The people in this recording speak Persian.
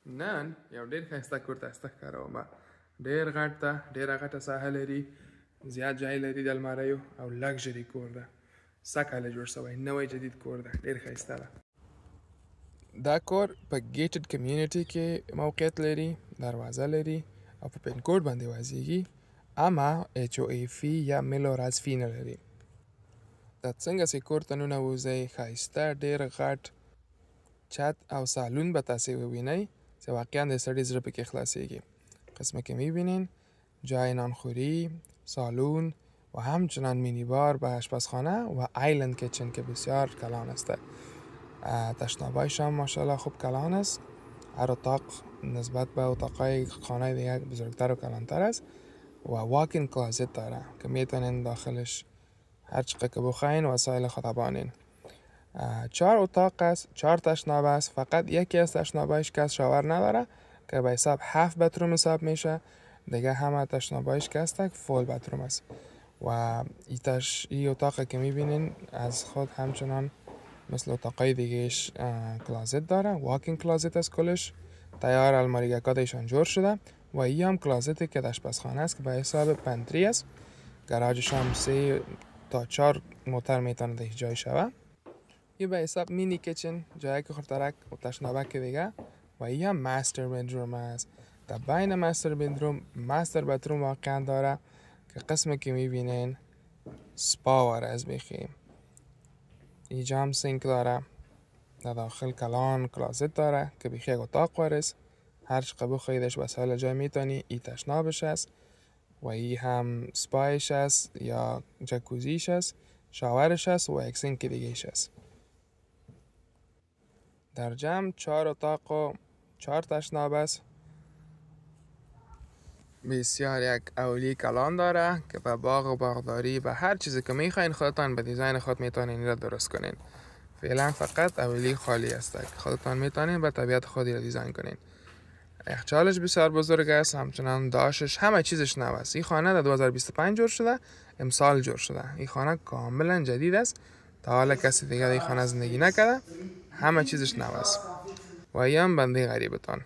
نن یو ډېر ښایسته کور ته ستا ښکارومه. ډېر غټ ده، ډېره غټه ساحه لري، زیات جای لري د الماریو او لګژري کور ده. سږ کال جوړ شوی، نوی جدید کور ده، ډېر ښایسته ده. دا کور په ګیټډ کمیونټي کې موقعیت لري، دروازه لري او په پین کوډ باندې وازیږي، اما HOA فی یا میلوراز فی نه لري. دا څنګه چې کور ته ننوځئ ښایسته ډېر غټ چت او سالون به تاسې ووینئ چې واقعا د سړي زړه پکې خلاصیږي. قسمه که میبینین جای نانخوری، سالون و همچنان مینی بار به آشپزخانه و آیلند کیچن که بسیار کلان است. تشنابایش هم ماشاءالله خوب کلان است. هر اتاق نسبت به اتاقای خانه دیگه بزرگتر و کلانتر است و واکین کلازت داره که میتونین داخلش هر چقدر که بخواین وسایل خود بانین. 4 اتاق است، 4 تشنابه است. فقط یکی از تشنابهش که شاور نداره که به حساب 7 بتروم حساب میشه. دیگه همه تشنابهش که است فول بتروم است و این اتاق که میبینین از خود همچنان مثل اتاقای دیگهش کلازت داره. واکین کلازت است کلش. تیار الماریگکاتشان جور شده و این هم کلازتی که آشپزخانه است که به حساب پنتری است. گراجش هم 3 تا 4 موتر میتونه دیگه جای شوه. یه به حساب مینی کیچن، جایی که خورترک و تشنابه که دیگه و این هم ماستر بندروم است. در بین ماستر بندروم ماستر بتروم واقعا داره که قسمی که میبینین سپا واره از بخیم. اینجا هم سینک داره. در داخل کلان کلازت داره که بخی یک اتاق وارست. هر چقدر بخوایدش وسایل جای میتونی. این تشنابش است و این هم سپایش است یا جکوزیش است، شاورش است و یک سینک دیگهش است. در جمع 4 اتاق و 4 تشناب است. بسیار یک اولی کلان داره که به باغ و باغداری به هر چیزی که میخواین خودتان به دیزاین خود میتونین را درست کنین. فعلا فقط اولی خالی است که خودتان میتونین به طبیعت خودی را دیزاین کنین. یخچالش بسیار بزرگ است، همچنان داشش همه چیزش نو است. این خانه در 2025 جور شده، امسال جور شده. این خانه کاملا جدید است، تا حالا کسی دیگه این خانه زندگی نکرده، همه چیزش نو است و این هم بنده غریبتان.